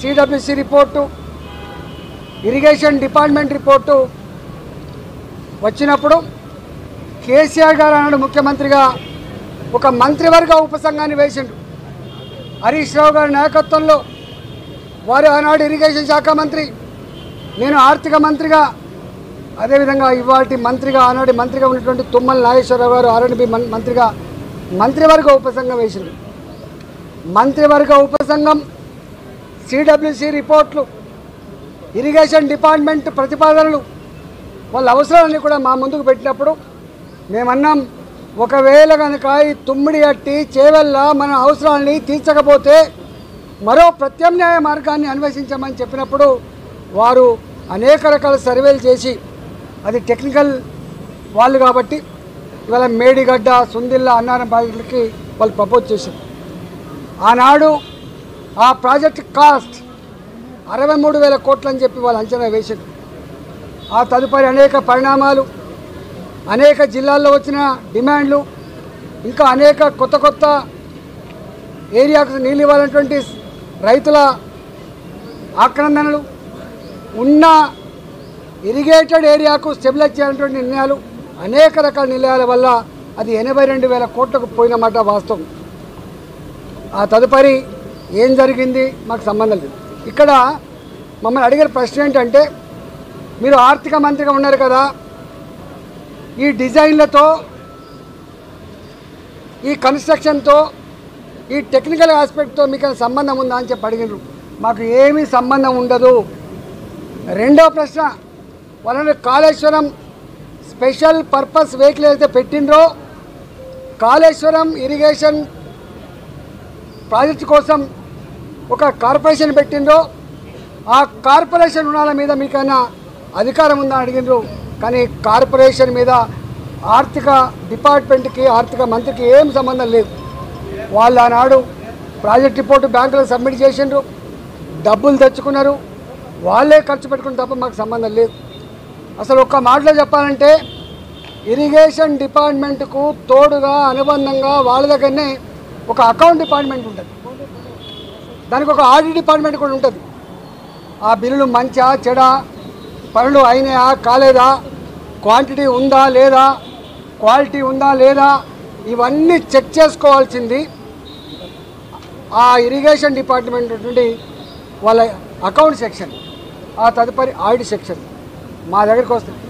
CWC report, irrigation department report వచ్చినప్పుడు కేసీఆర్ గారు అన్నాడు ముఖ్యమంత్రిగా ఒక మంత్రివర్గ ఉపసంఘాన్ని వేసిండు. హరీష్ రావు గారి నాయకత్వంలో వారు ఆనాడు ఇరిగేషన్ శాఖ మంత్రి, నేను ఆర్థిక మంత్రిగా, అదేవిధంగా ఇవాటి మంత్రిగా ఆనాటి మంత్రిగా ఉన్నటువంటి తుమ్మల నాగేశ్వరరావు గారు ఆర్ఎండ్బి మంత్రిగా మంత్రివర్గ ఉపసంఘం వేసింది. మంత్రివర్గ ఉపసంఘం సిడబ్ల్యూసి రిపోర్ట్లు, ఇరిగేషన్ డిపార్ట్మెంట్ ప్రతిపాదనలు, వాళ్ళ అవసరాలన్నీ కూడా మా ముందుకు పెట్టినప్పుడు మేమన్నాం, ఒకవేళ కనుక ఈ తుమ్మిడి అట్టి చేవెళ్ళ మన అవసరాలని తీర్చకపోతే మరో ప్రత్యామ్నాయ మార్గాన్ని అన్వేషించమని చెప్పినప్పుడు వారు అనేక రకాల సర్వేలు చేసి, అది టెక్నికల్ వాళ్ళు కాబట్టి ఇవాళ మేడిగడ్డ, సుందిల్ల, అన్నారం ప్రాజెక్టులకి వాళ్ళు ప్రపోజ్ చేశారు. ఆనాడు ఆ ప్రాజెక్ట్ కాస్ట్ 63,000 కోట్లు అని చెప్పి వాళ్ళు అంచనా వేశారు. ఆ తదుపరి అనేక పరిణామాలు, అనేక జిల్లాల్లో వచ్చిన డిమాండ్లు, ఇంకా అనేక కొత్త కొత్త ఏరియాకు నీళ్ళు ఇవ్వాలన్నటువంటి రైతుల ఆక్రందనలు, ఉన్న ఇరిగేటెడ్ ఏరియాకు స్టెబిలైజ్ చేయాలన్నటువంటి నిర్ణయాలు, అనేక రకాల నిర్ణయాల వల్ల అది 82,000 కోట్లకు పోయినమాట వాస్తవం. ఆ తదుపరి ఏం జరిగింది మాకు సంబంధం లేదు. ఇక్కడ మమ్మల్ని అడిగిన ప్రశ్న ఏంటంటే, మీరు ఆర్థిక మంత్రిగా ఉన్నారు కదా, ఈ డిజైన్లతో, ఈ కన్స్ట్రక్షన్తో, ఈ టెక్నికల్ ఆస్పెక్ట్తో మీకు సంబంధం ఉందా అని చెప్పి అడిగినారు. మాకు ఏమీ సంబంధం ఉండదు. రెండో ప్రశ్న, వాళ్ళని కాళేశ్వరం స్పెషల్ పర్పస్ వెహికల్ అయితే పెట్టినరో, కాళేశ్వరం ఇరిగేషన్ ప్రాజెక్టు కోసం ఒక కార్పొరేషన్ పెట్టినరో, ఆ కార్పొరేషన్ రుణాల మీద మీకైనా అధికారం ఉందని అడిగినారు. కానీ కార్పొరేషన్ మీద ఆర్థిక డిపార్ట్మెంట్కి, ఆర్థిక మంత్రికి ఏం సంబంధం లేదు. వాళ్ళు ఆనాడు ప్రాజెక్ట్ రిపోర్టు బ్యాంకులకు సబ్మిట్ చేసిండ్రు, డబ్బులు తెచ్చుకున్నారు, వాళ్ళే ఖర్చు పెట్టుకుని తప్ప మాకు సంబంధం లేదు. అసలు ఒక్క మాటలో చెప్పాలంటే ఇరిగేషన్ డిపార్ట్మెంట్కు తోడుగా అనుబంధంగా వాళ్ళ దగ్గరనే ఒక అకౌంట్ డిపార్ట్మెంట్ ఉంటుంది, దానికి ఒక ఆడిట్ డిపార్ట్మెంట్ కూడా ఉంటుంది. ఆ బిల్లులు మంచా చెడా, పనులు అయినాయా కాలేదా, క్వాంటిటీ ఉందా లేదా, క్వాలిటీ ఉందా లేదా, ఇవన్నీ చెక్ చేసుకోవాల్సింది ఆ ఇరిగేషన్ డిపార్ట్మెంట్ నుండి వాళ్ళ అకౌంట్ సెక్షన్, ఆ తదుపరి ఆడిట్ సెక్షన్ మా దగ్గరికి వస్తుంది.